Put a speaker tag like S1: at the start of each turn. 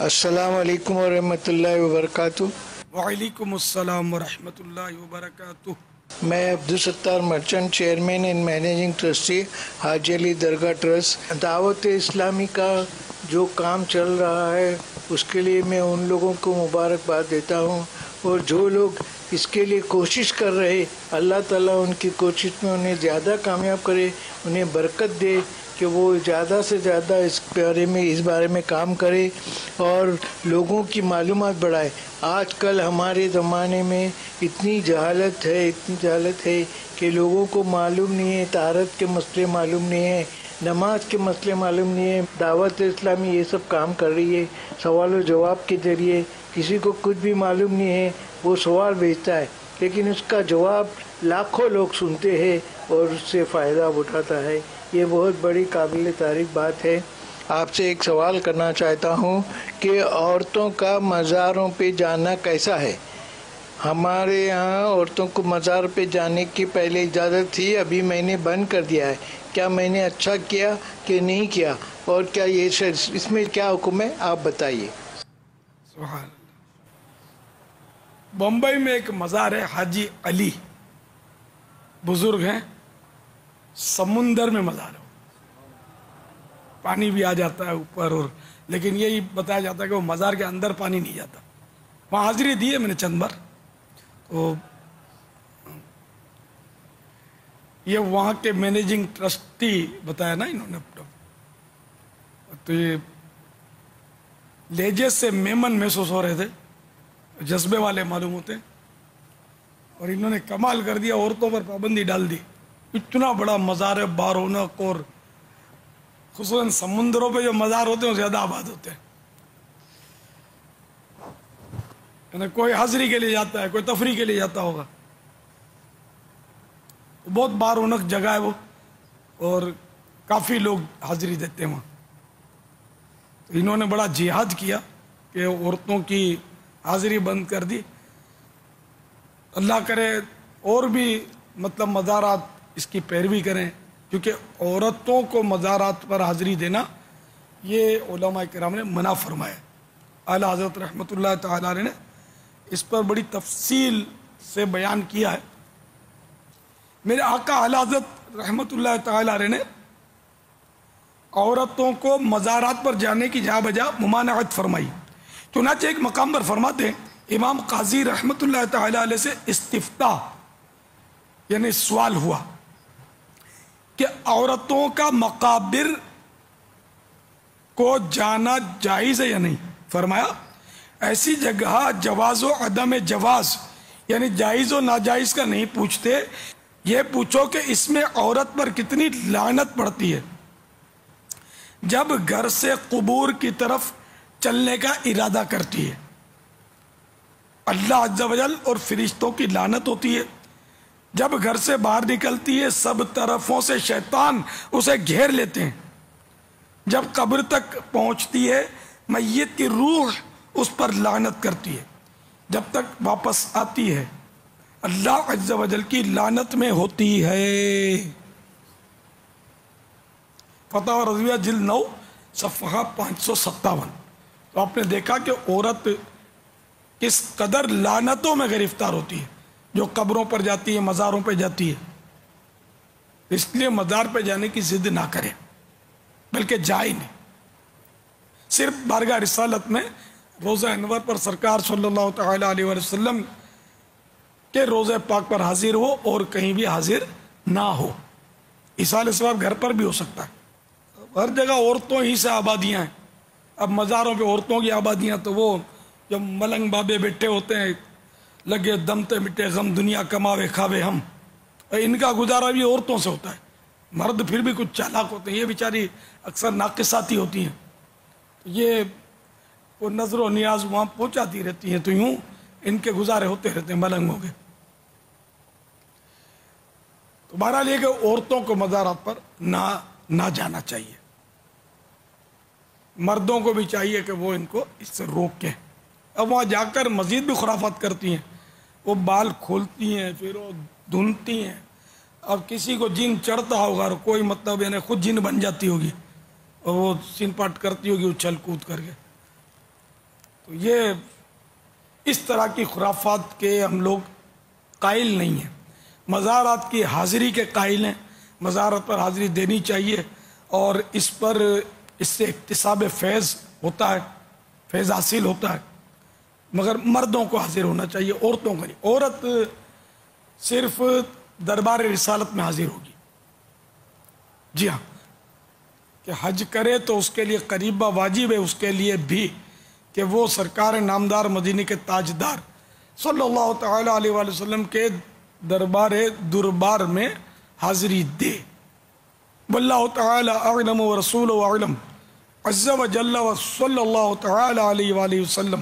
S1: السلام علیکم ورحمۃ اللہ وبرکاتہ۔
S2: وعلیکم السلام ورحمۃ اللہ وبرکاتہ۔
S1: میں Abdul Sattar merchant, chairman and managing trustee Haji Ali Dargah trust. دعوت اسلامی کا جو کام چل رہا ہے اس کے لیے میں ان لوگوں کو مبارکباد دیتا ہوں، اور جو لوگ اس کے لیے کوشش کر رہے، اللہ تعالیٰ ان کی کوشش میں انہیں زیادہ کامیاب کرے، انہیں برکت دے کہ وہ زیادہ سے زیادہ اس بارے میں کام کرے اور لوگوں کی معلومات بڑھائے۔ آج کل ہمارے زمانے میں اتنی جہالت ہے کہ لوگوں کو معلوم نہیں ہے، طہارت کے مسئلے معلوم نہیں ہے، نماز کے مسئلے معلوم نہیں ہے۔ دعوت اسلامی یہ سب کام کر رہی ہے، سوال و جواب کے ذریعے۔ کسی کو کچھ بھی معلوم نہیں ہے، وہ سوال بھیجتا ہے، لیکن اس کا جواب لاکھوں لوگ سنتے ہیں اور اس سے فائدہ اٹھاتا ہے۔ یہ بہت بڑی قابل تعریف بات ہے۔ آپ سے ایک سوال کرنا چاہتا ہوں کہ عورتوں کا مزاروں پہ جانا کیسا ہے؟ ہمارے یہاں عورتوں کو مزار پہ جانے کی پہلے اجازت تھی، ابھی میں نے بند کر دیا ہے۔ کیا میں نے اچھا کیا کہ نہیں کیا، اور کیا یہ اس میں کیا حکم ہے، آپ بتائیے۔
S2: سبحان اللہ۔ بمبئی میں ایک مزار ہے، حاجی علی، بزرگ ہیں، سمندر میں مزار ہے، پانی بھی آ جاتا ہے اوپر، اور لیکن یہی بتایا جاتا ہے کہ وہ مزار کے اندر پانی نہیں جاتا۔ وہاں حاضری دی ہے میں نے چند بار، تو یہ وہاں کے مینیجنگ ٹرسٹی بتایا نا انہوں نے، تو یہ لہجے سے میمن محسوس ہو رہے تھے، جذبے والے معلوم ہوتے، اور انہوں نے کمال کر دیا، عورتوں پر پابندی ڈال دی۔ اتنا بڑا مزار ہے، بارونق، اور خصوصاً سمندروں پہ جو مزار ہوتے ہیں وہ زیادہ آباد ہوتے ہیں، یعنی کوئی حاضری کے لیے جاتا ہے، کوئی تفریح کے لیے جاتا ہوگا۔ بہت بارونق جگہ ہے وہ، اور کافی لوگ حاضری دیتے ہیں وہاں۔ انہوں نے بڑا جہاد کیا کہ عورتوں کی حاضری بند کر دی۔ اللہ کرے اور بھی مزارات اس کی پیروی کریں، کیونکہ عورتوں کو مزارات پر حاضری دینا یہ علماء کرام نے منع فرمایا۔ اعلیٰ حضرت رحمۃ اللہ تعالی علیہ نے اس پر بڑی تفصیل سے بیان کیا ہے۔ میرے آقا اعلیٰ حضرت رحمۃ اللہ تعالی علیہ نے عورتوں کو مزارات پر جانے کی جا بجا ممانعت فرمائی۔ چنانچہ ایک مقام پر فرماتے ہیں، امام قاضی رحمۃ اللہ تعالی علیہ سے استفتاء یعنی سوال ہوا کہ عورتوں کا مقابر کو جانا جائز ہے یا نہیں؟ فرمایا ایسی جگہ جواز و عدم جواز یعنی جائز و ناجائز کا نہیں پوچھتے، یہ پوچھو کہ اس میں عورت پر کتنی لعنت پڑتی ہے جب گھر سے قبور کی طرف چلنے کا ارادہ کرتی ہے۔ اللہ عز و جل اور فرشتوں کی لعنت ہوتی ہے، جب گھر سے باہر نکلتی ہے سب طرفوں سے شیطان اسے گھیر لیتے ہیں، جب قبر تک پہنچتی ہے میت کی روح اس پر لعنت کرتی ہے، جب تک واپس آتی ہے اللہ عز و جل کی لعنت میں ہوتی ہے۔ فتح رضویہ جلد 9 صفحہ 557۔ تو آپ نے دیکھا کہ عورت کس قدر لعنتوں میں گرفتار ہوتی ہے جو قبروں پر جاتی ہے، مزاروں پہ جاتی ہے۔ اس لیے مزار پہ جانے کی ضد نہ کرے، بلکہ جائے نہیں۔ صرف بارگاہ رسالت میں روزہ انور پر سرکار صلی اللہ تعالی علیہ وسلم کے روزہ پاک پر حاضر ہو، اور کہیں بھی حاضر نہ ہو۔ ایصال ثواب گھر پر بھی ہو سکتا ہے، ہر جگہ عورتوں ہی سے آبادیاں ہیں۔ اب مزاروں پہ عورتوں کی آبادیاں، تو وہ جو ملنگ بابے بیٹھے ہوتے ہیں، لگے دمتے مٹے غم دنیا کماوے کھاوے ہم، ان کا گزارا بھی عورتوں سے ہوتا ہے۔ مرد پھر بھی کچھ چالاک ہوتے ہیں، یہ بیچاری اکثر ناقصاتی ہوتی ہیں، یہ وہ نظر و نیاز وہاں پہنچاتی رہتی ہیں، تو یوں ان کے گزارے ہوتے رہتے ہیں ملنگ ہو گئے۔ تو بہرحال یہ کہ عورتوں کو مزارات پر نہ جانا چاہیے، مردوں کو بھی چاہیے کہ وہ ان کو اس سے روکیں۔ اب وہاں جا کر مزید بھی خرافات کرتی ہیں، وہ بال کھولتی ہیں، پھر وہ دھنتی ہیں۔ اب کسی کو جن چڑھتا ہوگا اور کوئی یعنی خود جن بن جاتی ہوگی، اور وہ سین پاٹ کرتی ہوگی اچھل کود کر کے، تو یہ اس طرح کی خرافات کے ہم لوگ قائل نہیں ہیں. مزارات کی حاضری کے قائل ہیں. مزارات پر حاضری دینی چاہیے اور اس سے اکتساب فیض ہوتا ہے، فیض حاصل ہوتا ہے، مگر مردوں کو حاضر ہونا چاہیے، عورتوں کو نہیں. عورت صرف دربار رسالت میں حاضر ہوگی. جی ہاں، کہ حج کرے تو اس کے لیے قریبہ واجب ہے اس کے لیے بھی کہ وہ سرکار نامدار مدینے کے تاجدار صلی اللہ تعالی علیہ وآلہ وسلم کے دربار میں حاضری دے. واللہ تعالی اعلم ورسولہ اعلم عز و جل و صلی اللہ تعالی علیہ وآلہ وسلم.